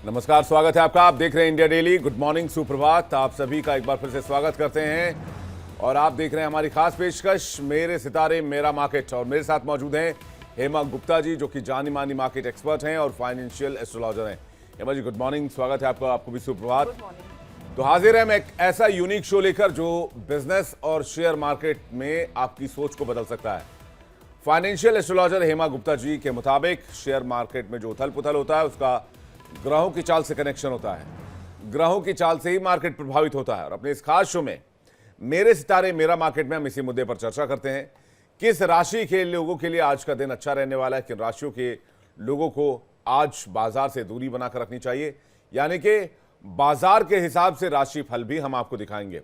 नमस्कार, स्वागत है आपका। आप देख रहे हैं इंडिया डेली। गुड मॉर्निंग, सुप्रभात। आप सभी का एक बार फिर से स्वागत करते हैं और आप देख रहे हैं हमारी खास पेशकश मेरे सितारे मेरा मार्केट। और मेरे साथ मौजूद हैं हेमा गुप्ता जी, जो कि जानी मानी मार्केट एक्सपर्ट हैं और फाइनेंशियल एस्ट्रोलॉजर हैं। हेमा जी, गुड मॉर्निंग, स्वागत है आपका। आपको भी सुप्रभात। तो हाजिर है हम एक ऐसा यूनिक शो लेकर जो बिजनेस और शेयर मार्केट में आपकी सोच को बदल सकता है। फाइनेंशियल एस्ट्रोलॉजर हेमा गुप्ता जी के मुताबिक शेयर मार्केट में जो उथल पुथल होता है उसका ग्रहों की चाल से कनेक्शन होता है। ग्रहों की चाल से ही मार्केट प्रभावित होता है। और अपने इस खास शो में मेरे सितारे मेरा मार्केट में हम इसी मुद्दे पर चर्चा करते हैं। किस राशि के लोगों के लिए आज का दिन अच्छा रहने वाला है, किन राशियों के लोगों को आज बाजार से दूरी बनाकर रखनी चाहिए, यानी कि बाजार के हिसाब से राशि फल भी हम आपको दिखाएंगे।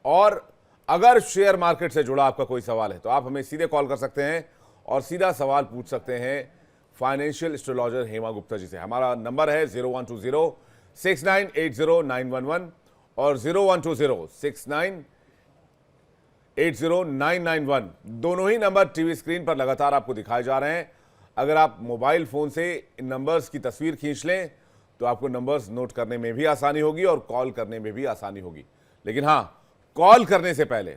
और अगर शेयर मार्केट से जुड़ा आपका कोई सवाल है तो आप हमें सीधे कॉल कर सकते हैं और सीधा सवाल पूछ सकते हैं फाइनेंशियल एस्ट्रोलॉजर हेमा गुप्ता जी से। हमारा नंबर है 012069809111 और 012069809191। दोनों ही नंबर टीवी स्क्रीन पर लगातार आपको दिखाए जा रहे हैं। अगर आप मोबाइल फोन से इन नंबर्स की तस्वीर खींच लें तो आपको नंबर्स नोट करने में भी आसानी होगी और कॉल करने में भी आसानी होगी। लेकिन हाँ, कॉल करने से पहले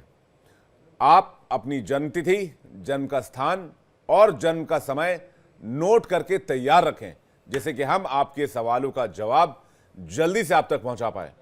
आप अपनी जन्मतिथि, जन्म का स्थान और जन्म का समय नोट करके तैयार रखें, जिससे कि हम आपके सवालों का जवाब जल्दी से आप तक पहुंचा पाए।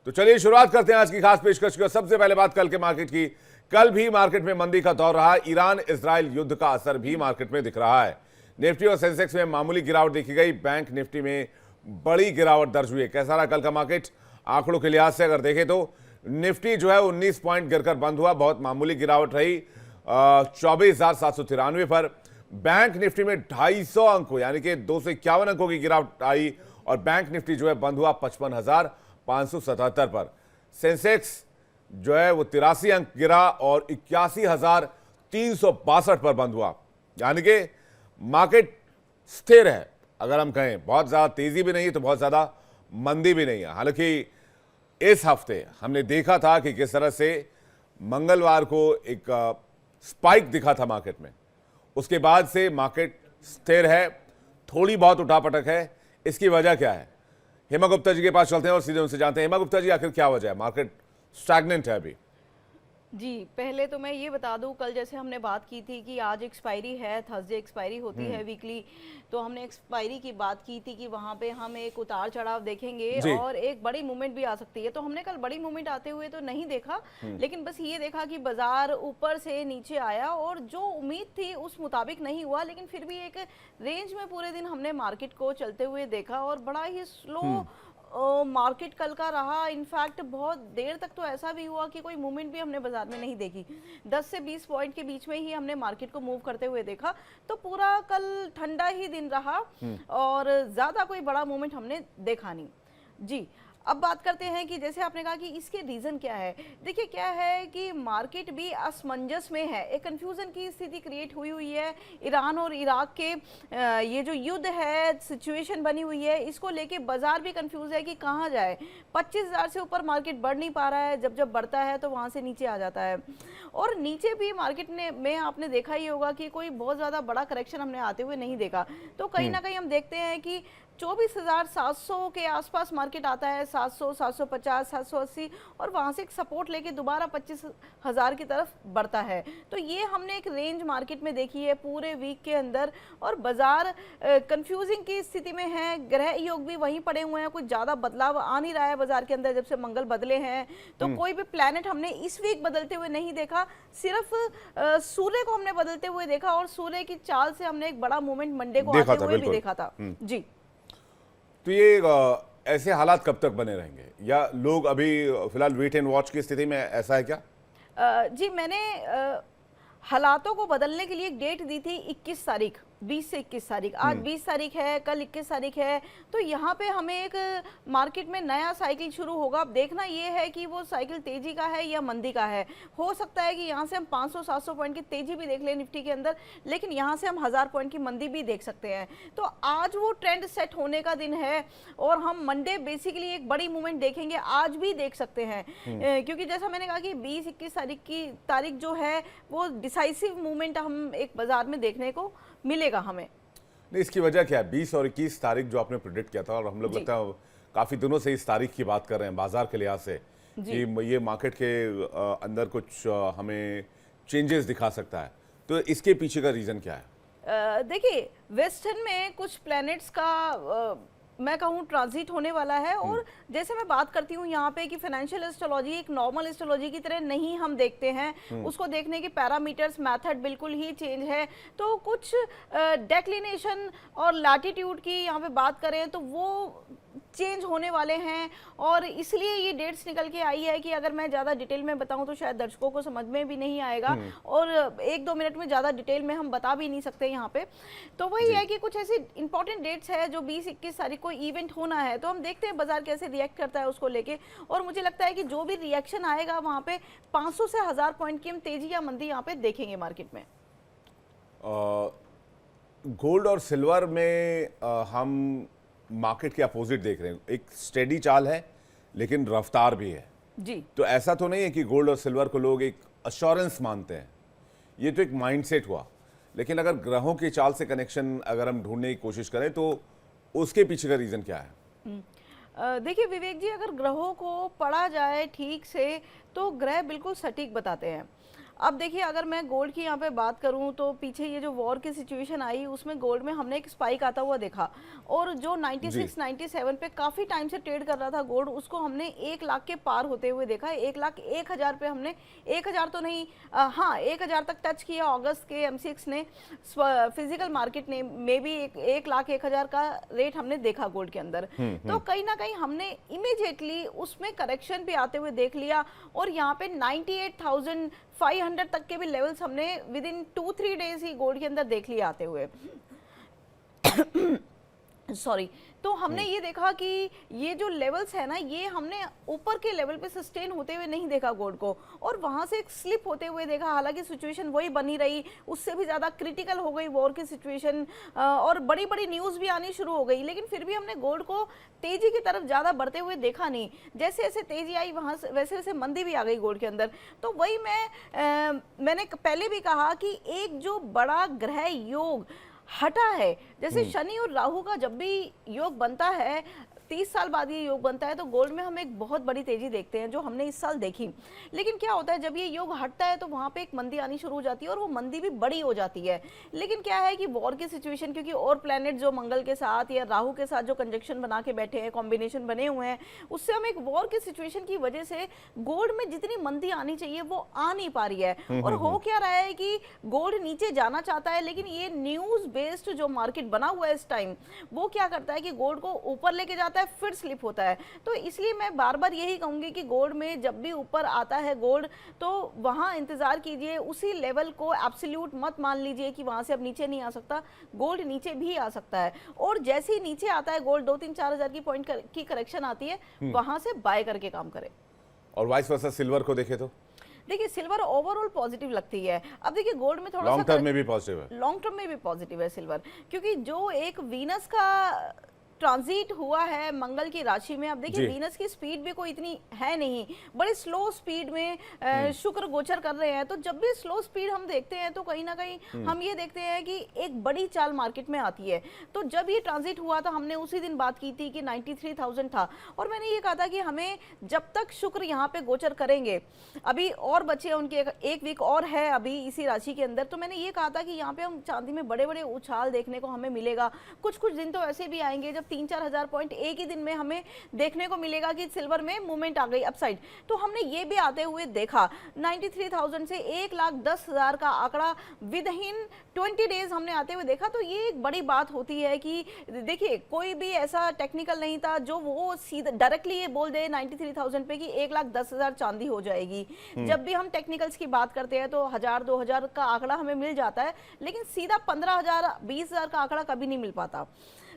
तो चलिए शुरुआत करते हैं आज की खास पेशकश की। और सबसे पहले बात कल के मार्केट की। कल भी मार्केट में मंदी का दौर रहा। ईरान इजराइल युद्ध का असर भी मार्केट में दिख रहा है। निफ्टी और सेंसेक्स में मामूली गिरावट देखी गई। बैंक निफ्टी में बड़ी गिरावट दर्ज हुई है। कैसा रहा कल का मार्केट? आंकड़ों के लिहाज से अगर देखें तो निफ्टी जो है 19 पॉइंट गिरकर बंद हुआ। बहुत मामूली गिरावट रही 24,793 पर। बैंक निफ्टी में 250 अंकों यानी कि 251 अंकों की गिरावट आई और बैंक निफ्टी जो है बंद हुआ 55,577 पर। सेंसेक्स जो है वो 83 अंक गिरा और 81,362 पर बंद हुआ। यानी कि मार्केट स्थिर है। अगर हम कहें बहुत ज्यादा तेजी भी नहीं है तो बहुत ज्यादा मंदी भी नहीं है। हालांकि इस हफ्ते हमने देखा था कि किस तरह से मंगलवार को एक स्पाइक दिखा था मार्केट में, उसके बाद से मार्केट स्थिर है, थोड़ी बहुत उठापटक है। इसकी वजह क्या है? हेमा गुप्ता जी के पास चलते हैं और सीधे उनसे जानते हैं। हेमा गुप्ता जी, आखिर क्या वजह है? मार्केट स्टैग्नेंट है अभी। जी, पहले तो मैं ये बता दूं, कल जैसे हमने बात की थी कि आज एक्सपायरी है, थर्सडे एक्सपायरी होती है वीकली, तो हमने एक्सपायरी की बात की थी कि वहां पे हम एक उतार चढ़ाव देखेंगे और एक बड़ी मूवमेंट भी आ सकती है। तो हमने कल बड़ी मूवमेंट आते हुए तो नहीं देखा, लेकिन बस ये देखा कि बाजार ऊपर से नीचे आया और जो उम्मीद थी उस मुताबिक नहीं हुआ, लेकिन फिर भी एक रेंज में पूरे दिन हमने मार्केट को चलते हुए देखा और बड़ा ही स्लो मार्केट कल का रहा। इनफैक्ट बहुत देर तक तो ऐसा भी हुआ कि कोई मूवमेंट भी हमने बाजार में नहीं देखी। 10 से 20 पॉइंट के बीच में ही हमने मार्केट को मूव करते हुए देखा। तो पूरा कल ठंडा ही दिन रहा और ज्यादा कोई बड़ा मूवमेंट हमने देखा नहीं। जी, अब बात करते हैं कि जैसे आपने कहा कि इसके रीजन क्या है। देखिए, क्या है कि मार्केट भी असमंजस में है, एक कंफ्यूजन की स्थिति क्रिएट हुई है। ईरान और इराक के ये जो युद्ध है, सिचुएशन बनी हुई है, इसको लेके बाजार भी कंफ्यूज है कि कहाँ जाए। 25,000 से ऊपर मार्केट बढ़ नहीं पा रहा है, जब बढ़ता है तो वहाँ से नीचे आ जाता है। और नीचे भी मार्केट में आपने देखा ही होगा कि कोई बहुत ज़्यादा बड़ा करेक्शन हमने आते हुए नहीं देखा। तो कहीं ना कहीं हम देखते हैं कि 24,700 के आसपास मार्केट आता है, 700, 750, 780 और वहां से एक सपोर्ट लेके दोबारा 25,000 की तरफ बढ़ता है। तो ये हमने एक रेंज मार्केट में देखी है पूरे वीक के अंदर और बाजार कंफ्यूजिंग की स्थिति में है। ग्रह योग भी वहीं पड़े हुए हैं, कुछ ज्यादा बदलाव आ नहीं रहा है बाजार के अंदर जब से मंगल बदले हैं। तो कोई भी प्लैनेट हमने इस वीक बदलते हुए नहीं देखा, सिर्फ सूर्य को हमने बदलते हुए देखा और सूर्य की चाल से हमने एक बड़ा मूवमेंट मंडे को आते हुए भी देखा था। जी, तो ये ऐसे हालात कब तक बने रहेंगे या लोग अभी फिलहाल वेट एंड वॉच की स्थिति में, ऐसा है क्या? जी, मैंने हालातों को बदलने के लिए एक डेट दी थी 21 तारीख, 20 से 21 तारीख। आज 20 तारीख है, कल 21 तारीख है। तो यहाँ पे हमें एक मार्केट में नया साइकिल शुरू होगा। अब देखना ये है कि वो साइकिल तेजी का है या मंदी का है। हो सकता है कि यहाँ से हम 500-700 पॉइंट की तेजी भी देख लें निफ्टी के अंदर, लेकिन यहाँ से हम 1000 पॉइंट की मंदी भी देख सकते हैं। तो आज वो ट्रेंड सेट होने का दिन है और हम मंडे बेसिकली एक बड़ी मूवमेंट देखेंगे, आज भी देख सकते हैं। क्योंकि जैसा मैंने कहा कि 20-21 तारीख जो है वो डिसाइसिव मूवमेंट हम एक बाजार में देखने को मिलेगा हमें। नहीं, इसकी वजह क्या है? 20 और 21 तारीख जो आपने प्रिडिक्ट किया था, और हम लोग जी। लगता है काफी दिनों से इस तारीख की बात कर रहे हैं बाजार के लिहाज से कि ये मार्केट के अंदर कुछ हमें चेंजेस दिखा सकता है, तो इसके पीछे का रीजन क्या है? देखिए, वेस्टर्न में कुछ प्लैनेट्स का मैं कहूँ ट्रांजिट होने वाला है, और जैसे मैं बात करती हूँ यहाँ पे कि फाइनेंशियल एस्ट्रोलॉजी एक नॉर्मल एस्ट्रोलॉजी की तरह नहीं हम देखते हैं, उसको देखने के पैरामीटर्स मेथड बिल्कुल ही चेंज है। तो कुछ डेक्लिनेशन और लैटिट्यूड की यहाँ पे बात करें तो वो चेंज होने वाले हैं, और इसलिए ये डेट्स निकल के आई है कि अगर मैं ज़्यादा डिटेल में बताऊं तो शायद दर्शकों को समझ में भी नहीं आएगा, और 1-2 मिनट में ज़्यादा डिटेल में हम बता भी नहीं सकते यहाँ पे। तो वही है कि कुछ ऐसी इंपॉर्टेंट डेट्स है जो 20-21 तारीख को इवेंट होना है, तो हम देखते हैं बाजार कैसे रिएक्ट करता है उसको लेके, और मुझे लगता है कि जो भी रिएक्शन आएगा वहाँ पे 500 से 1000 पॉइंट की हम तेजी या मंदी यहाँ पे देखेंगे मार्केट में। गोल्ड और सिल्वर में हम मार्केट के अपोजिट देख रहे हैं, एक स्टेडी चाल है लेकिन रफ्तार भी है जी। तो ऐसा तो नहीं है कि गोल्ड और सिल्वर को लोग एक अश्योरेंस मानते हैं, ये तो एक माइंडसेट हुआ। लेकिन अगर ग्रहों की चाल से कनेक्शन अगर हम ढूंढने की कोशिश करें तो उसके पीछे का रीजन क्या है? देखिए विवेक जी, अगर ग्रहों को पढ़ा जाए ठीक से तो ग्रह बिल्कुल सटीक बताते हैं। अब देखिए, अगर मैं गोल्ड की यहाँ पे बात करूँ तो पीछे ये जो वॉर की सिचुएशन आई उसमें गोल्ड में हमने एक स्पाइक आता हुआ देखा, और जो 96-97 पे काफ़ी टाइम से ट्रेड कर रहा था गोल्ड, उसको हमने 1 लाख के पार होते हुए देखा। 1,01,000 पे हमने 1,000 तो नहीं, हाँ 1,000 तक टच किया अगस्त के MCX ने, फिजिकल मार्केट ने में भी 1,01,000 का रेट हमने देखा गोल्ड के अंदर। तो कहीं ना कहीं हमने इमीडिएटली उसमें करेक्शन भी आते हुए देख लिया, और यहाँ पे 98,500 तक के भी लेवल्स हमने with in 2-3 days he gold के अंदर देख लिए आते हुए। सॉरी। तो हमने ये देखा कि ये जो लेवल्स है ना, ये हमने ऊपर के लेवल पे सस्टेन होते हुए नहीं देखा गोल्ड को, और वहां से एक स्लिप होते हुए देखा। हालांकि सिचुएशन वही बनी रही, उससे भी ज़्यादा क्रिटिकल हो गई वॉर की सिचुएशन, और बड़ी बड़ी न्यूज़ भी आनी शुरू हो गई, लेकिन फिर भी हमने गोल्ड को तेजी की तरफ ज़्यादा बढ़ते हुए देखा नहीं। जैसे जैसे तेजी आई वहाँ से वैसे वैसे मंदी भी आ गई गोल्ड के अंदर। तो वही मैंने पहले भी कहा कि एक जो बड़ा ग्रह योग हटा है, जैसे शनि और राहु का जब भी योग बनता है 30 साल बाद ये योग बनता है, तो गोल्ड में हम एक बहुत बड़ी तेजी देखते हैं जो हमने इस साल देखी। लेकिन क्या होता है, जब ये योग हटता है तो वहाँ पे एक मंदी आनी शुरू हो जाती है, और वो मंदी भी बड़ी हो जाती है। लेकिन क्या है कि वॉर की सिचुएशन, क्योंकि और प्लैनेट जो मंगल के साथ या राहु के साथ जो कंजक्शन बना के बैठे हैं, कॉम्बिनेशन बने हुए हैं, उससे हम एक वॉर की सिचुएशन की वजह से गोल्ड में जितनी मंदी आनी चाहिए वो आ नहीं पा रही है। और हो क्या रहा है कि गोल्ड नीचे जाना चाहता है, लेकिन ये न्यूज बेस्ड जो मार्केट बना हुआ है इस टाइम, वो क्या करता है कि गोल्ड को ऊपर लेके जाता है, फिर स्लिप होता है। तो इसलिए मैं बार बार यही कहूंगी कि गोल्ड में जब भी ऊपर आता है गोल्ड, तो वहां इंतजार कीजिए, उसी लेवल को एब्सोल्यूट मत मान लीजिए कि वहां से अब नीचे नहीं आ सकता। गोल्ड नीचे भी आ सकता है, और जैसे ही नीचे आता है गोल्ड 2-3-4 हजार की पॉइंट की करेक्शन आती है, वहां से बाय करके काम करे। और वाइस वर्सा सिल्वर को देखे तो देखिए, सिल्वर ओवरऑल पॉजिटिव लगती है। अब देखिए, गोल्ड में थोड़ा लॉन्ग टर्म में भी पॉजिटिव है, लॉन्ग टर्म में भी पॉजिटिव है सिल्वर, क्योंकि जो एक वीनस का ट्रांजिट हुआ है मंगल की राशि में। अब देखिए, वीनस की स्पीड भी कोई इतनी है नहीं, बड़े स्लो स्पीड में शुक्र गोचर कर रहे हैं। तो जब भी स्लो स्पीड हम देखते हैं तो कहीं ना कहीं हम ये देखते हैं कि एक बड़ी चाल मार्केट में आती है। तो जब ये ट्रांजिट हुआ था, हमने उसी दिन बात की थी कि 93,000 था, और मैंने ये कहा था कि हमें जब तक शुक्र यहाँ पे गोचर करेंगे, अभी और बचे उनके एक वीक और है अभी इसी राशि के अंदर, तो मैंने ये कहा था कि यहाँ पे हम चांदी में बड़े बड़े उछाल देखने को हमें मिलेगा। कुछ कुछ दिन तो ऐसे भी आएंगे जब 3-4 हजार पॉइंट एक ही दिन में हमें देखने को मिलेगा कि सिल्वर में मूवमेंट आ गई अपसाइड। तो हमने ये भी आते हुए देखा, 93,000 से 1,10,000 का आंकड़ा विद इन 20 डेज हमने आते हुए देखा। तो ये एक बड़ी बात होती है कि देखिए, कोई भी ऐसा टेक्निकल नहीं था जो वो सीधा डायरेक्टली ये बोल दे 93,000 पे कि 1,10,000 चांदी हो जाएगी। जब भी हम टेक्निकल्स की बात करते हैं तो 1,000-2,000 का आंकड़ा हमें मिल जाता है, लेकिन सीधा 15,000-20,000 का आंकड़ा कभी नहीं मिल पाता।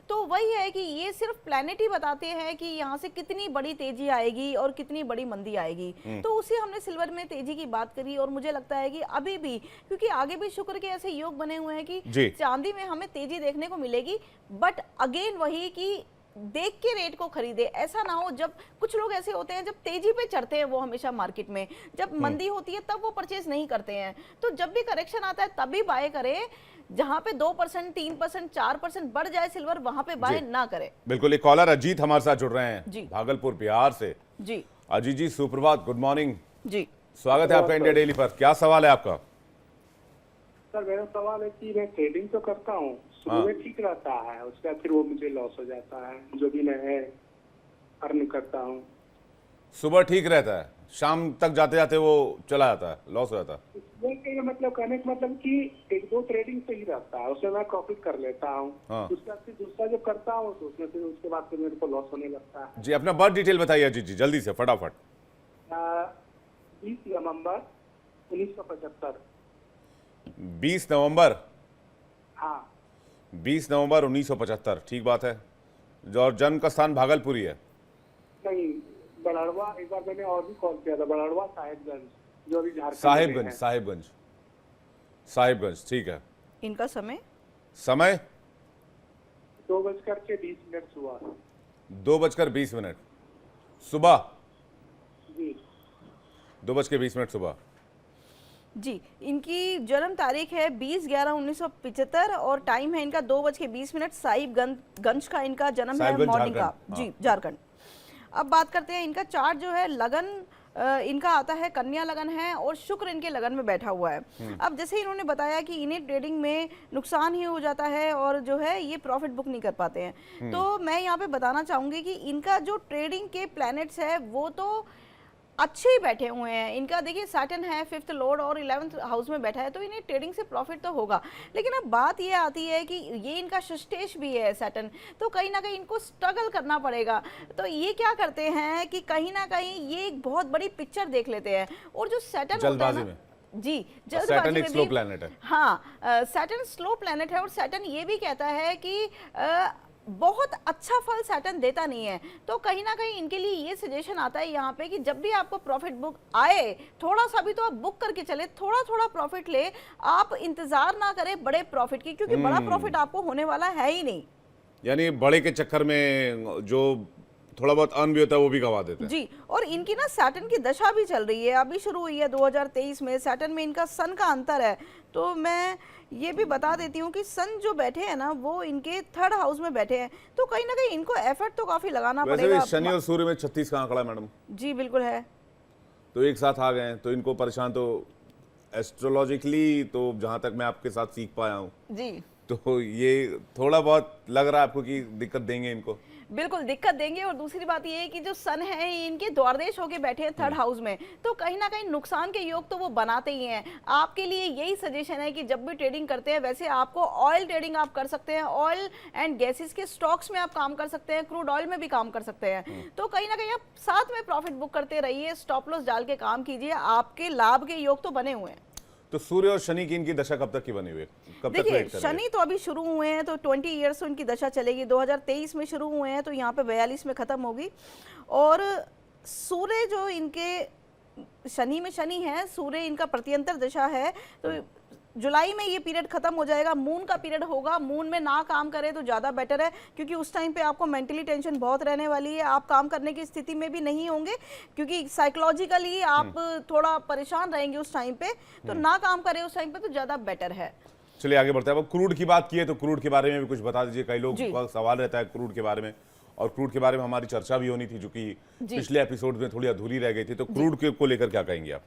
तो वही है कि ये सिर्फ प्लैनेट ही बताते हैं कि यहाँ से कितनी बड़ी तेजी आएगी और कितनी बड़ी मंदी आएगी। तो उसी हमने सिल्वर में तेजी की बात करी, और मुझे लगता है कि अभी भी, क्योंकि आगे भी शुक्र के ऐसे योग बने हुए हैं कि चांदी में हमें तेजी देखने को मिलेगी। बट अगेन वही कि देख के रेट को खरीदे। ऐसा ना हो, जब कुछ लोग ऐसे होते हैं जब तेजी पे चढ़ते हैं वो हमेशा मार्केट में, जब मंदी होती है तब वो परचेज नहीं करते हैं। तो जब भी करेक्शन आता है तभी बाय करें, जहां पे 2%, 3%, 4% बढ़ जाए सिल्वर, वहां पे बाय ना करें। बिल्कुल। एक कॉलर अजीत हमारे साथ जुड़ रहे हैं जी। भागलपुर बिहार से। जी अजीत जी सुप्रभात, गुड मॉर्निंग जी, स्वागत है आपका इंडिया डेली पर। क्या सवाल है आपका? सर मेरा सवाल है कि मैं ट्रेडिंग तो करता हूँ, शुरू में ठीक रहता है, उसके बाद फिर वो मुझे लॉस हो जाता है, जो भी मैं अर्न करता हूँ। सुबह ठीक रहता है, शाम तक जाते जाते वो चला जाता है, लॉस हो जाता है। इसमें मतलब कहने का मतलब कि एक दो ट्रेडिंग सही रहता है, उसमें मैं प्रॉफिट कर लेता हूँ। हाँ। उसके बाद फिर दूसरा जो करता हूँ तो उसमें फिर उसके बाद फिर मेरे को लॉस होने लगता है। जी, अपना बर्थ डिटेल बताइए अजीत जी, जल्दी से फटाफट। 20 नवंबर 1975। 20 नवंबर हाँ 20 नवंबर 1975, ठीक बात है। और जन्म का स्थान भागलपुरी है। नहीं, बड़ड़वा, एक बार मैंने और भी कॉल किया था, बड़ड़वा साहेबगंज, जो अभी झारखंड में साहेबगंज, है। साहेबगंज, साहेबगंज, ठीक है। इनका समय समय 2:20 सुबह। 2:20 सुबह, जी 2:20 सुबह। जी, इनकी जन्म तारीख है 20/11/1975 और टाइम है इनका 2:20। साहिबगंज का इनका जन्म है, साहिबगंज, मॉर्निंग का। झारखंड, जी हाँ। झारखंड। अब बात करते हैं इनका चार्ट जो है, लगन इनका आता है, कन्या लगन है और शुक्र इनके लगन में बैठा हुआ है। अब जैसे इन्होंने बताया कि इन्हें ट्रेडिंग में नुकसान ही हो जाता है और जो है ये प्रॉफिट बुक नहीं कर पाते हैं। तो मैं यहाँ पे बताना चाहूंगी कि इनका जो ट्रेडिंग के प्लैनेट्स है वो तो अच्छे ही बैठे हुए हैं। इनका देखिए सैटर्न है 5th लॉर्ड और 11th हाउस में बैठा है, तो इन्हें ट्रेडिंग से प्रॉफिट तो होगा। लेकिन अब बात ये आती है कि ये इनका षष्ठेश भी है सैटर्न, तो कहीं ना कहीं इनको स्ट्रगल करना पड़ेगा। तो ये क्या करते हैं कि कहीं ना कहीं ये एक बहुत बड़ी पिक्चर देख लेते हैं, और जो सैटर्न होता है जल्दबाजी ना, में। जी सैटर्न एक में स्लो भी, प्लैनेट है। हाँ सैटर्न स्लो प्लैनेट है और सैटर्न ये भी कहता है कि बहुत अच्छा फल सैटर्न देता नहीं है। तो कहीं ना कहीं इनके लिए ये सजेशन आता है यहाँ पे कि जब भी आपको प्रॉफिट बुक आए, थोड़ा सा भी तो आप बुक करके चले, थोड़ा थोड़ा प्रॉफिट ले, आप इंतजार ना करें बड़े प्रॉफिट की, क्योंकि बड़ा प्रॉफिट आपको होने वाला है ही नहीं। यानी बड़े के चक्कर में जो थोड़ा बहुत अर्न भी होता है वो भी गवा देते हैं। जी, और इनकी ना सैटर्न की दशा भी चल रही है, अभी शुरू हुई है 2023 में। सैटर्न में इनका सन का अंतर है, तो मैं ये भी बता देती हूँ कि सन जो बैठे हैं ना वो इनके 3rd हाउस में बैठे हैं, तो कहीं ना कहीं इनको एफर्ट तो काफी लगाना वैसे पड़ेगा। भी शनि और सूर्य में 36 का आंकड़ा मैडम, जी बिल्कुल है। तो एक साथ आ गए हैं, तो इनको परेशान तो एस्ट्रोलॉजिकली, तो जहां तक मैं आपके साथ सीख पाया हूँ, जी तो ये थोड़ा बहुत लग रहा है आपको कि दिक्कत देंगे इनको। बिल्कुल दिक्कत देंगे। और दूसरी बात ये है कि जो सन है इनके द्वारदेश होके बैठे हैं 3rd हाउस में, तो कहीं ना कहीं नुकसान के योग तो वो बनाते ही हैं। आपके लिए यही सजेशन है कि जब भी ट्रेडिंग करते हैं, वैसे आपको ऑयल ट्रेडिंग आप कर सकते हैं, ऑयल एंड गैसेस के स्टॉक्स में आप काम कर सकते हैं, क्रूड ऑयल में भी काम कर सकते हैं। तो कहीं ना कहीं आप साथ में प्रॉफिट बुक करते रहिए, स्टॉप लॉस डाल के काम कीजिए, आपके लाभ के योग तो बने हुए हैं। तो सूर्य और शनि की इनकी दशा कब तक की बनी हुई है, कब तक देखिए वेट कर रही है? शनि तो अभी शुरू हुए हैं, तो 20 ईयर्स से उनकी दशा चलेगी। 2023 में शुरू हुए हैं, तो यहाँ पे 42 में खत्म होगी। और सूर्य जो इनके शनि में शनि है, सूर्य इनका प्रत्यंतर दशा है, तो जुलाई में ये पीरियड खत्म हो जाएगा। मून का पीरियड होगा, मून में ना काम करें तो ज़्यादा बेटर है, क्योंकि उस टाइम पे आपको मेंटली टेंशन बहुत रहने वाली है, आप काम करने की स्थिति में भी नहीं होंगे, क्योंकि साइकोलॉजिकली आप थोड़ा परेशान रहेंगे उस टाइम पे। तो ना काम करें उस टाइम पे तो ज़्यादा बेटर है। चलिए आगे बढ़ते हैं। अब क्रूड की बात की है तो क्रूड के बारे में भी कुछ बता दीजिए। कई लोग जी। का सवाल रहता है क्रूड के बारे में, और क्रूड के बारे में हमारी चर्चा भी होनी थी, जो कि पिछले एपिसोड में थोड़ी अधूरी रह गई थी। तो क्रूड को लेकर क्या कहेंगे आप?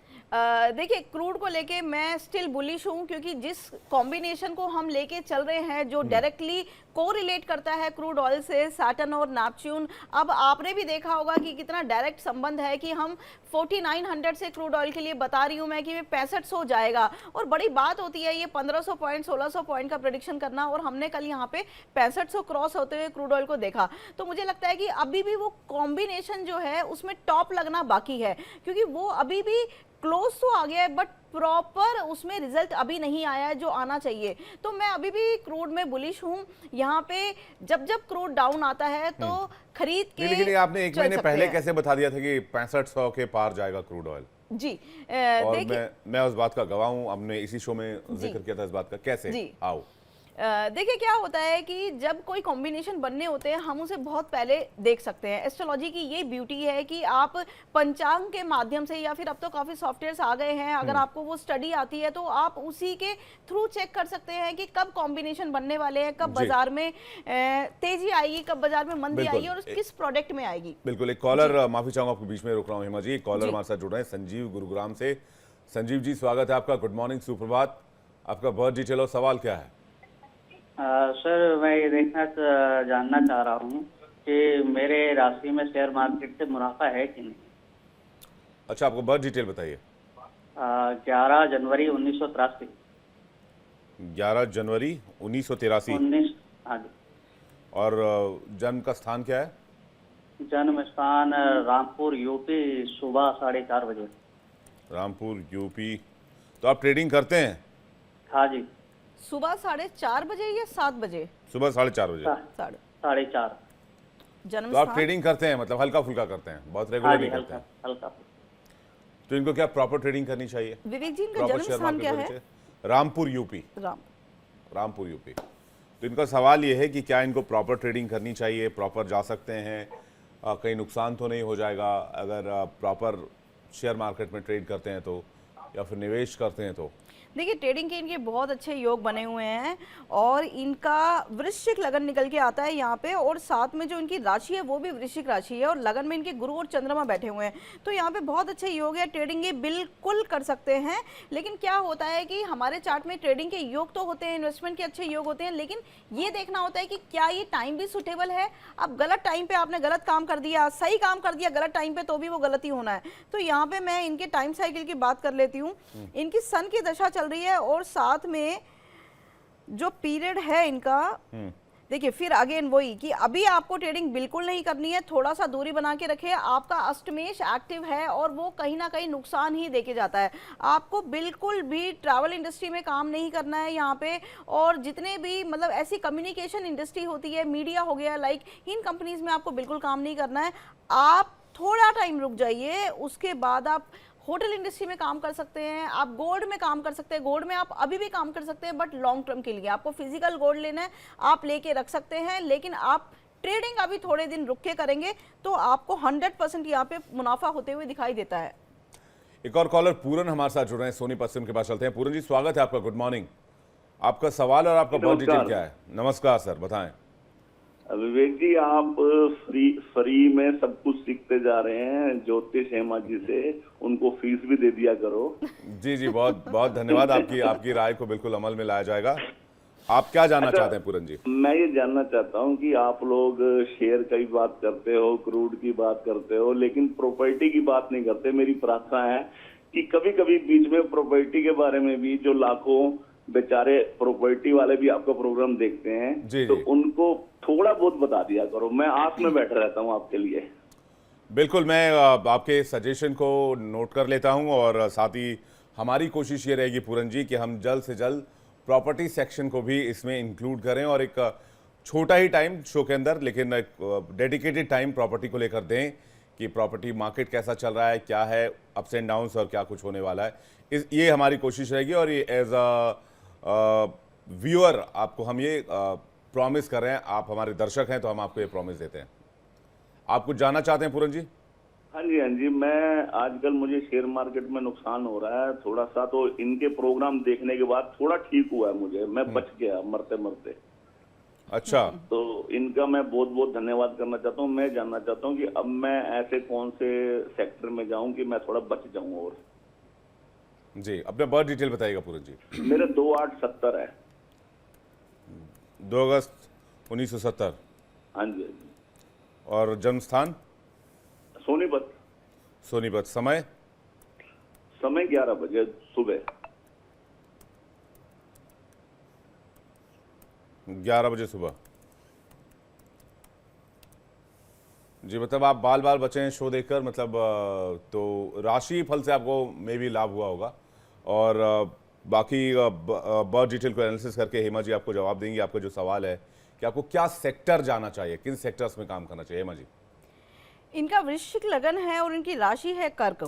देखिए क्रूड को लेके मैं स्टिल बुलिश हूँ, क्योंकि जिस कॉम्बिनेशन को हम लेके चल रहे हैं, जो डायरेक्टली कोरिलेट करता है क्रूड ऑयल से, सैटर्न और नेपच्यून। अब आपने भी देखा होगा कि कितना डायरेक्ट संबंध है कि हम 4900 से क्रूड ऑयल के लिए बता रही हूँ मैं कि 6500 जाएगा, और बड़ी बात होती है ये 1500 पॉइंट 1600 पॉइंट का प्रेडिक्शन करना, और हमने कल यहाँ पे 6500 क्रॉस होते हुए क्रूड ऑयल को देखा। तो मुझे लगता है कि अभी भी वो कॉम्बिनेशन जो है उसमें टॉप लगना बाकी है, क्योंकि वो अभी भी क्लोज तो आ गया है, बट प्रॉपर उसमें रिजल्ट अभी नहीं आया है जो आना चाहिए। तो मैं अभी भी क्रूड में बुलिश हूँ। यहाँ पे जब जब क्रूड डाउन आता है तो खरीद के लेकिन ये आपने एक चल महीने सकते पहले हैं। कैसे बता दिया था कि 6500 के पार जाएगा क्रूड ऑयल? जी और देखिए मैं उस बात का गवाह हूं, हमने इसी शो में जिक्र किया था इस बात का। कैसे? जी। आओ देखिए क्या होता है कि जब कोई कॉम्बिनेशन बनने होते हैं हम उसे बहुत पहले देख सकते हैं। एस्ट्रोलॉजी की ये ब्यूटी है कि आप पंचांग के माध्यम से या फिर अब तो काफ़ी सॉफ्टवेयर्स आ गए हैं, अगर आपको वो स्टडी आती है तो आप उसी के थ्रू चेक कर सकते हैं कि कब कॉम्बिनेशन बनने वाले हैं, कब बाजार में तेजी आएगी, कब बाजार में मंदी आएगी और किस प्रोडक्ट में आएगी। बिल्कुल। एक कॉलर, माफी चाहूंगा आपको बीच में रोक रहा हूँ हेमा जी, कॉलर हमारे साथ जुड़ रहे हैं संजीव गुरुग्राम से। संजीव जी स्वागत है आपका, गुड मॉर्निंग, सुप्रभात। आपका बर्थ डिटेल और सवाल क्या है? सर मैं ये जानना चाह रहा हूँ कि मेरे राशि में शेयर मार्केट से मुनाफा है कि नहीं। अच्छा, आपको बर्थ डिटेल बताइए। 11 जनवरी 1983। 11 जनवरी 1983। 19, हाँ जी। और जन्म का स्थान क्या है? जन्म स्थान रामपुर यूपी, सुबह 4:30 बजे। रामपुर यूपी। तो आप ट्रेडिंग करते हैं? हाँ जी। सुबह 4:30 बजे या 7 बजे? सुबह 4:30 बजे। 4:30। जन्म तो आप ट्रेडिंग करते हैं, मतलब हल्का फुल्का करते हैं, बहुत रेगुलर हाँ नहीं जी, करते हैं? हल्का। तो इनको क्या प्रॉपर ट्रेडिंग करनी चाहिए? विवेक जी, इनका प्रॉपर जन्म शेयर स्थान क्या मार्केट है? होनी चाहिए। रामपुर यूपी। रामपुर यूपी। तो इनका सवाल ये है कि क्या इनको प्रॉपर ट्रेडिंग करनी चाहिए, प्रॉपर जा सकते हैं, कहीं नुकसान तो नहीं हो जाएगा अगर प्रॉपर शेयर मार्केट में ट्रेड करते हैं तो, या फिर निवेश करते हैं तो? देखिए ट्रेडिंग के इनके बहुत अच्छे योग बने हुए हैं और इनका वृश्चिक लगन निकल के आता है यहाँ पे, और साथ में जो इनकी राशि है वो भी वृश्चिक राशि है और लगन में इनके गुरु और चंद्रमा बैठे हुए हैं। तो यहाँ पे बहुत अच्छे योग है, ट्रेडिंग ये बिल्कुल कर सकते हैं। लेकिन क्या होता है कि हमारे चार्ट में ट्रेडिंग के योग तो होते हैं, इन्वेस्टमेंट के अच्छे योग होते हैं, लेकिन ये देखना होता है कि क्या ये टाइम भी सुटेबल है। अब गलत टाइम पे आपने गलत काम कर दिया, सही काम कर दिया गलत टाइम पे, तो भी वो गलत ही होना है। तो यहाँ पे मैं इनके टाइम साइकिल की बात कर लेती हूँ। इनकी सन की दशा चल रही है और साथ में जो पीरियड है इनका, देखिए फिर अगेन वही कि अभी आपको ट्रेडिंग बिल्कुल नहीं करनी है, थोड़ा सा दूरी बना के रखिए। आपका अष्टमेश एक्टिव है और वो कहीं ना कहीं नुकसान ही देके जाता है। आपको बिल्कुल भी ट्रैवल इंडस्ट्री में काम नहीं करना है यहाँ पे, और जितने भी मतलब ऐसी कम्युनिकेशन इंडस्ट्री होती है, मीडिया हो गया, लाइक इन कंपनीज में आपको बिल्कुल काम नहीं करना है। आप थोड़ा टाइम रुक जाइए, उसके बाद आप होटल इंडस्ट्री में काम कर सकते हैं, आप गोल्ड में काम कर सकते हैं। गोल्ड में आप अभी भी काम कर सकते हैं, बट लॉन्ग टर्म के लिए आपको फिजिकल गोल्ड लेना है, आप लेके रख सकते हैं। लेकिन आप ट्रेडिंग अभी थोड़े दिन रुक के करेंगे तो आपको 100% यहाँ पे मुनाफा होते हुए दिखाई देता है। एक और कॉलर पूरन हमारे साथ जुड़ रहे हैं सोनी पश्चिम के पास, चलते हैं। पूरन जी स्वागत है आपका, गुड मॉर्निंग। आपका सवाल और आपका बर्थ डिटेल क्या है? नमस्कार सर, बताएं। विवेक जी, आप फ्री में सब कुछ सीखते जा रहे हैं ज्योतिष हेमा जी से, उनको फीस भी दे दिया करो। जी जी, बहुत बहुत धन्यवाद। आपकी राय को बिल्कुल अमल में लाया जाएगा। आप क्या जानना चाहते हैं पूरन जी? मैं ये जानना चाहता हूँ कि आप लोग शेयर की बात करते हो, क्रूड की बात करते हो, लेकिन प्रॉपर्टी की बात नहीं करते। मेरी प्रार्थना है कि कभी कभी बीच में प्रॉपर्टी के बारे में भी, जो लाखों बेचारे प्रॉपर्टी वाले भी आपका प्रोग्राम देखते हैं, जी, तो जी। उनको थोड़ा बहुत बता दिया करो। मैं आस में बैठा रहता हूँ आपके लिए। बिल्कुल, मैं आपके सजेशन को नोट कर लेता हूं, और साथ ही हमारी कोशिश ये रहेगी पूरन जी कि हम जल्द से जल्द प्रॉपर्टी सेक्शन को भी इसमें इंक्लूड करें, और एक छोटा ही टाइम शो के अंदर, लेकिन एक डेडिकेटेड टाइम प्रॉपर्टी को लेकर दें कि प्रॉपर्टी मार्केट कैसा चल रहा है, क्या है अप्स एंड डाउन्स और क्या कुछ होने वाला है। ये हमारी कोशिश रहेगी, और ये एज अ व्यूअर आपको हम ये प्रॉमिस कर रहे हैं। आप हमारे दर्शक हैं तो हम आपको ये प्रॉमिस देते हैं। आप कुछ जानना चाहते हैं पूरन जी? हाँ जी, मैं आजकल मुझे शेयर मार्केट में नुकसान हो रहा है थोड़ा सा, तो इनके प्रोग्राम देखने के बाद थोड़ा ठीक हुआ है मुझे, मैं बच गया मरते मरते। अच्छा, तो इनका मैं बहुत बहुत धन्यवाद करना चाहता हूँ। मैं जानना चाहता हूँ कि अब मैं ऐसे कौन से सेक्टर में जाऊँ कि मैं थोड़ा बच जाऊँ। और जी, अपना बर्थ डिटेल बताइएगा पूरन जी। मेरा 2870 है। 2 अगस्त 1970। हाँ जी। और जन्म स्थान? सोनीपत। सोनीपत। समय? समय 11 बजे सुबह। 11 बजे सुबह। जी, मतलब आप बाल बाल बचे हैं शो देखकर, मतलब तो राशि फल से आपको मे भी लाभ हुआ होगा, और बाकी बर्थ डिटेल को एनालिसिस करके हेमा जी आपको जवाब देंगी। आपका जो सवाल है कि आपको क्या सेक्टर जाना चाहिए, किन सेक्टर्स में काम करना चाहिए, हेमा जी? इनका वृश्चिक लगन है और इनकी राशि है कर्क।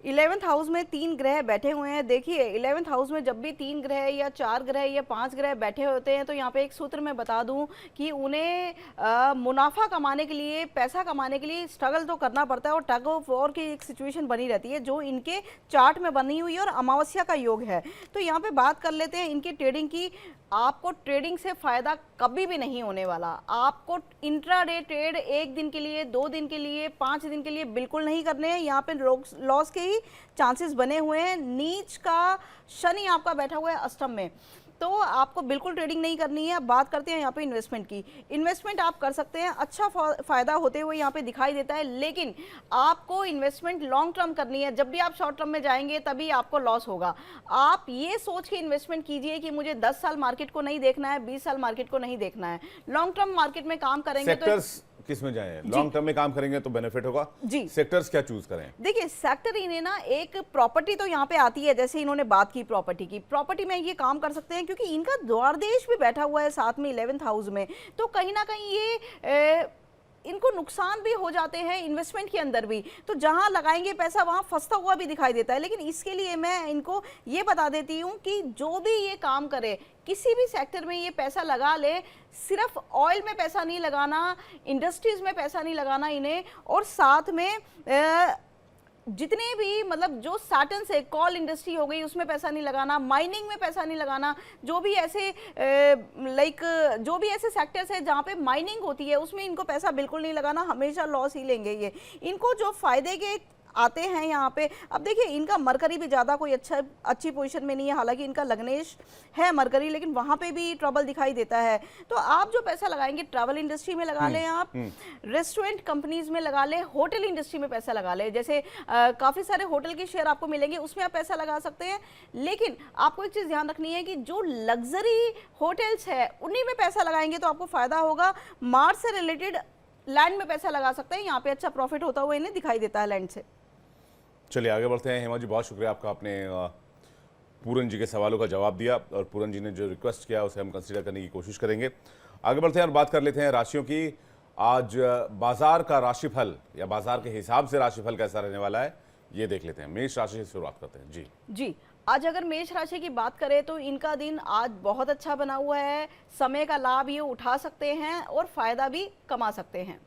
11th हाउस में 3 ग्रह बैठे हुए हैं। देखिए 11th हाउस में जब भी 3 ग्रह या 4 ग्रह या 5 ग्रह बैठे होते हैं तो यहाँ पे एक सूत्र मैं बता दूं कि उन्हें मुनाफा कमाने के लिए, पैसा कमाने के लिए स्ट्रगल तो करना पड़ता है और टग ऑफ वॉर की एक सिचुएशन बनी रहती है जो इनके चार्ट में बनी हुई है और अमावस्या का योग है। तो यहाँ पे बात कर लेते हैं इनकी ट्रेडिंग की। आपको ट्रेडिंग से फायदा कभी भी नहीं होने वाला। आपको इंट्राडे ट्रेड 1 दिन के लिए, 2 दिन के लिए, 5 दिन के लिए बिल्कुल नहीं करने हैं। यहाँ पे लॉस के ही चांसेस बने हुए हैं। नीच का शनि आपका बैठा हुआ है अष्टम में, तो आपको बिल्कुल ट्रेडिंग नहीं करनी है। अब बात करते हैं यहाँ पे इन्वेस्टमेंट की। इन्वेस्टमेंट आप कर सकते हैं, अच्छा फायदा होते हुए यहाँ पे दिखाई देता है, लेकिन आपको इन्वेस्टमेंट लॉन्ग टर्म करनी है। जब भी आप शॉर्ट टर्म में जाएंगे तभी आपको लॉस होगा। आप ये सोच के इन्वेस्टमेंट कीजिए कि मुझे 10 साल मार्केट को नहीं देखना है, 20 साल मार्केट को नहीं देखना है। लॉन्ग टर्म मार्केट में काम करेंगे तो किस में जाएं? लॉन्ग टर्म में काम करेंगे तो बेनिफिट होगा जी। सेक्टर्स क्या चूज करें? देखिए सेक्टर इन्हें ना, एक प्रॉपर्टी तो यहाँ पे आती है, जैसे इन्होंने बात की प्रॉपर्टी की, प्रॉपर्टी में ये काम कर सकते हैं क्योंकि इनका द्वारदेश भी बैठा हुआ है साथ में 11th हाउस में। तो कहीं ना कहीं ये इनको नुकसान भी हो जाते हैं इन्वेस्टमेंट के अंदर भी। तो जहां लगाएंगे पैसा वहां फंसता हुआ भी दिखाई देता है। लेकिन इसके लिए मैं इनको ये बता देती हूं कि जो भी ये काम करे, किसी भी सेक्टर में ये पैसा लगा ले, सिर्फ ऑयल में पैसा नहीं लगाना, इंडस्ट्रीज में पैसा नहीं लगाना इन्हें, और साथ में जितने भी मतलब जो साटन से कॉल इंडस्ट्री हो गई उसमें पैसा नहीं लगाना, माइनिंग में पैसा नहीं लगाना। जो भी ऐसे जो भी ऐसे सेक्टर्स है जहाँ पे माइनिंग होती है उसमें इनको पैसा बिल्कुल नहीं लगाना, हमेशा लॉस ही लेंगे ये। इनको जो फायदे के आते हैं यहाँ पे, अब देखिए इनका मरकरी भी ज़्यादा कोई अच्छी पोजीशन में नहीं है। हालांकि इनका लग्नेश है मरकरी, लेकिन वहाँ पे भी ट्रबल दिखाई देता है। तो आप जो पैसा लगाएंगे ट्रैवल इंडस्ट्री में लगा लें, आप रेस्टोरेंट कंपनीज में लगा लें, होटल इंडस्ट्री में पैसा लगा लें। जैसे काफ़ी सारे होटल के शेयर आपको मिलेंगे, उसमें आप पैसा लगा सकते हैं। लेकिन आपको एक चीज़ ध्यान रखनी है कि जो लग्जरी होटल्स है उन्हीं में पैसा लगाएंगे तो आपको फ़ायदा होगा। मार्स से रिलेटेड लैंड में पैसा लगा सकते हैं, यहाँ पे अच्छा प्रॉफिट होता हुआ इन्हें दिखाई देता है लैंड से। चलिए आगे बढ़ते हैं। हेमा जी बहुत शुक्रिया आपका, आपने पूरन जी के सवालों का जवाब दिया और पूरन जी ने जो रिक्वेस्ट किया उसे हम कंसीडर करने की कोशिश करेंगे। आगे बढ़ते हैं और बात कर लेते हैं राशियों की। आज बाजार का राशिफल या बाजार के हिसाब से राशिफल कैसा रहने वाला है ये देख लेते हैं। मेष राशि से शुरुआत करते हैं। जी आज अगर मेष राशि की बात करें तो इनका दिन आज बहुत अच्छा बना हुआ है। समय का लाभ ये उठा सकते हैं और फायदा भी कमा सकते हैं।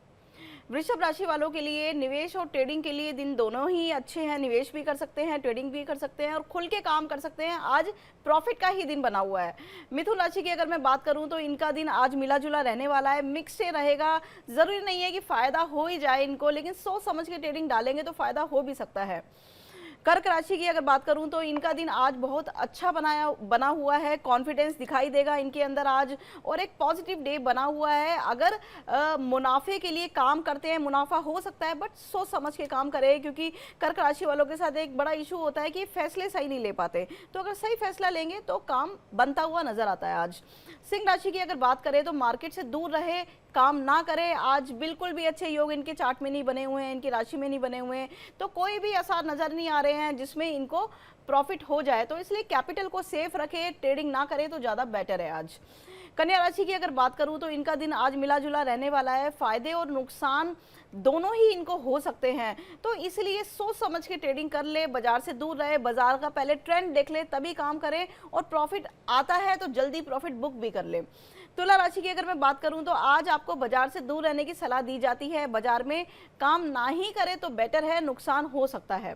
वृषभ राशि वालों के लिए निवेश और ट्रेडिंग के लिए दिन दोनों ही अच्छे हैं। निवेश भी कर सकते हैं, ट्रेडिंग भी कर सकते हैं और खुल के काम कर सकते हैं। आज प्रॉफिट का ही दिन बना हुआ है। मिथुन राशि की अगर मैं बात करूं तो इनका दिन आज मिला जुला रहने वाला है, मिक्स से रहेगा। जरूरी नहीं है कि फायदा हो ही जाए इनको, लेकिन सोच समझ के ट्रेडिंग डालेंगे तो फायदा हो भी सकता है। कर्क राशि की अगर बात करूं तो इनका दिन आज बहुत अच्छा बना हुआ है। कॉन्फिडेंस दिखाई देगा इनके अंदर आज, और एक पॉजिटिव डे बना हुआ है। अगर मुनाफे के लिए काम करते हैं, मुनाफा हो सकता है, बट सोच समझ के काम करें, क्योंकि कर्क राशि वालों के साथ एक बड़ा इशू होता है कि फैसले सही नहीं ले पाते। तो अगर सही फैसला लेंगे तो काम बनता हुआ नजर आता है आज। सिंह राशि की अगर बात करें तो मार्केट से दूर रहे, काम ना करे। आज बिल्कुल भी अच्छे योग इनके चार्ट में नहीं बने हुए हैं, इनकी राशि में नहीं बने हुए हैं, तो कोई भी आसार नजर नहीं आ रहे हैं जिसमें इनको प्रॉफिट हो जाए। तो इसलिए कैपिटल को सेफ रखे, ट्रेडिंग ना करे तो ज्यादा बेटर है आज। कन्या राशि की अगर बात करूं तो इनका दिन आज मिला जुला रहने वाला है। फायदे और नुकसान दोनों ही इनको हो सकते हैं, तो इसलिए सोच समझ के ट्रेडिंग कर ले, बाजार से दूर रहे, बाजार का पहले ट्रेंड देख ले तभी काम करें, और प्रॉफिट आता है तो जल्दी प्रॉफिट बुक भी कर ले। तुला राशि की अगर मैं बात करूं तो आज आपको बाजार से दूर रहने की सलाह दी जाती है। बाजार में काम ना ही करे तो बेटर है, नुकसान हो सकता है।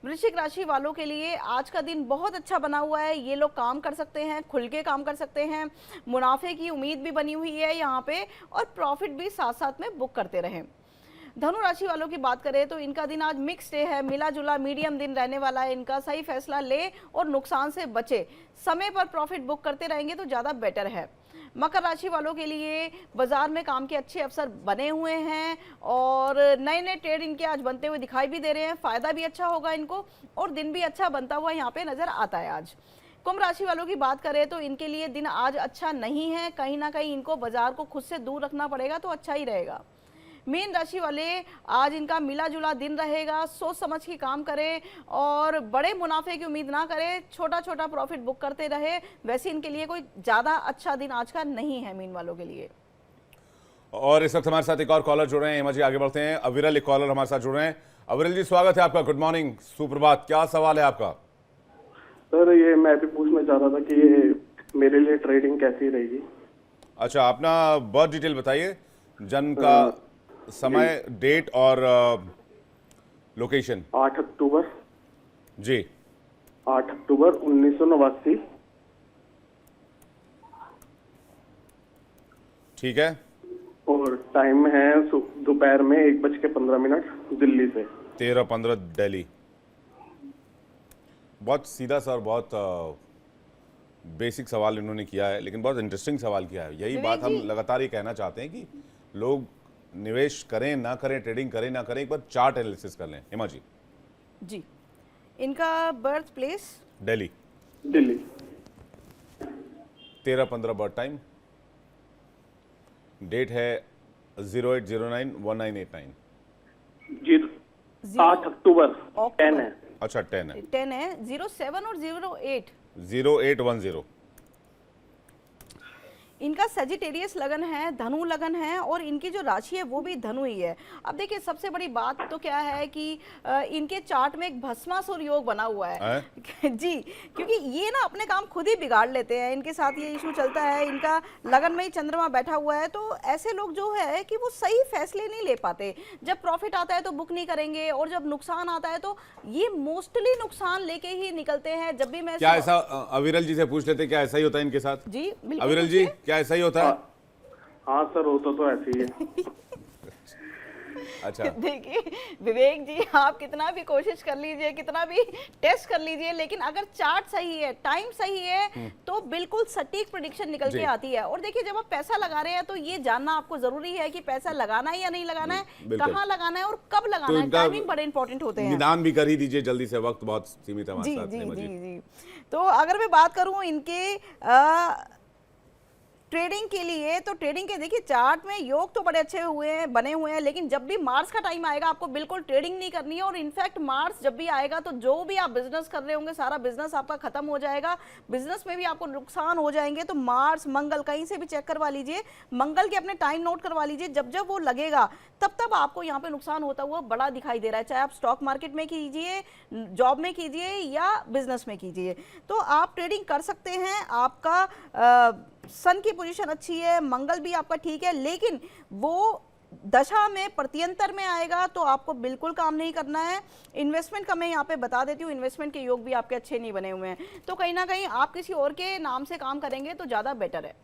वृश्चिक राशि वालों के लिए आज का दिन बहुत अच्छा बना हुआ है। ये लोग काम कर सकते हैं, खुल के काम कर सकते हैं, मुनाफे की उम्मीद भी बनी हुई है यहाँ पे, और प्रॉफिट भी साथ साथ में बुक करते रहें। धनु राशि वालों की बात करें तो इनका दिन आज मिक्स डे है, मिला जुला मीडियम दिन रहने वाला है इनका। सही फैसला ले और नुकसान से बचे, समय पर प्रॉफिट बुक करते रहेंगे तो ज़्यादा बेटर है। मकर राशि वालों के लिए बाजार में काम के अच्छे अवसर बने हुए हैं और नए नए ट्रेड इनके आज बनते हुए दिखाई भी दे रहे हैं। फायदा भी अच्छा होगा इनको और दिन भी अच्छा बनता हुआ यहाँ पे नजर आता है आज। कुंभ राशि वालों की बात करें तो इनके लिए दिन आज अच्छा नहीं है, कहीं ना कहीं इनको बाजार को खुद से दूर रखना पड़ेगा तो अच्छा ही रहेगा। मीन राशि वाले आज इनका मिला जुला दिन रहेगा, सोच समझ के काम करें और बड़े मुनाफे की उम्मीद ना करें, छोटा छोटा प्रॉफिट बुक करते रहे। वैसे इनके लिए कोई ज़्यादा अच्छा दिन आज का नहीं है मीन वालों के लिए। और इस वक्त हमारे साथ एक और कॉलर जुड़ रहे हैं। हेमा जी आगे बढ़ते हैं। अविरल एक कॉलर हमारे साथ जुड़ रहे हैं। अविरल जी स्वागत है आपका। गुड मॉर्निंग, सुप्रभात। क्या सवाल है आपका? सर ये मैं भी पूछना चाह रहा था कि ये मेरे लिए ट्रेडिंग कैसी रहेगी। अच्छा, अपना बर्थ डिटेल बताइए, जन्म का समय, डेट और लोकेशन। 8 अक्टूबर जी 8 अक्टूबर 1989। ठीक है। और टाइम है दोपहर में 1:15 दिल्ली से। 13:15 दिल्ली। बहुत सीधा सा और बहुत बेसिक सवाल इन्होंने किया है, लेकिन बहुत इंटरेस्टिंग सवाल किया है। यही बात हम लगातार ये कहना चाहते हैं कि लोग निवेश करें ना करें, ट्रेडिंग करें ना करें, एक बार चार्ट एनालिसिस कर लें। हेमा जी। जी, इनका birth place Delhi. Delhi. 13:15 birth time. Date है 08091989। जी 8 अक्टूबर 10 है। अच्छा 10 है। 10 है। 07 और 08। 0810। इनका सेजिटेरियस लगन है, धनु लगन है, और इनकी जो राशि है वो भी धनु ही है। अब देखिए सबसे बड़ी बात तो क्या है कि इनके चार्ट में एक भस्मासुर योग बना हुआ है जी, क्योंकि ये ना अपने काम खुद ही बिगाड़ लेते हैं। इनके साथ ये इशू चलता है, इनका लगन में ही चंद्रमा बैठा हुआ है, तो ऐसे लोग जो है कि वो सही फैसले नहीं ले पाते। जब प्रॉफिट आता है तो बुक नहीं करेंगे, और जब नुकसान आता है तो ये मोस्टली नुकसान लेके ही निकलते हैं। जब भी मैं क्या ऐसा अविरल जी से पूछ लेते, क्या ऐसा ही होता है इनके साथ? जी बिल्कुल। अविरल जी क्या ऐसा ही होता है? हाँ सर, होता तो ऐसे ही है। अच्छा देखिए विवेक जी, आप कितना भी कोशिश कर लीजिए, कितना भी टेस्ट कर लीजिए, लेकिन अगर चार्ट सही है, टाइम सही है, तो बिल्कुल सटीक प्रेडिक्शन निकल के आती है। और देखिए जब आप पैसा लगा रहे हैं तो ये जानना आपको जरूरी है कि पैसा लगाना है या नहीं लगाना है, कहाँ लगाना है और कब लगाना है। टाइमिंग बड़े इंपॉर्टेंट होते हैं। निदान भी कर ही दीजिए जल्दी से, वक्त बहुत सीमित है हमारे जी साथ। जी हेमा जी जी। जी। तो अगर मैं बात करूं इनके ट्रेडिंग के लिए, तो ट्रेडिंग के देखिए चार्ट में योग तो बड़े अच्छे बने हुए हैं, लेकिन जब भी मार्च का टाइम आएगा आपको बिल्कुल ट्रेडिंग नहीं करनी है। और इनफैक्ट मार्च जब भी आएगा तो जो भी आप बिजनेस कर रहे होंगे सारा बिजनेस आपका खत्म हो जाएगा, बिजनेस में भी आपको नुकसान हो जाएंगे। तो मार्च, मंगल कहीं से भी चेक करवा लीजिए, मंगल के अपने टाइम नोट करवा लीजिए, जब जब वो लगेगा तब तब आपको यहाँ पे नुकसान होता हुआ बड़ा दिखाई दे रहा है, चाहे आप स्टॉक मार्केट में कीजिए, जॉब में कीजिए या बिजनेस में कीजिए। तो आप ट्रेडिंग कर सकते हैं। आपका सन की पोजीशन अच्छी है, मंगल भी आपका ठीक है, लेकिन वो दशा में प्रत्यंतर में आएगा तो आपको बिल्कुल काम नहीं करना है। इन्वेस्टमेंट का मैं यहाँ पे बता देती हूँ, इन्वेस्टमेंट के योग भी आपके अच्छे नहीं बने हुए हैं, तो कहीं ना कहीं आप किसी और के नाम से काम करेंगे तो ज़्यादा बेटर है।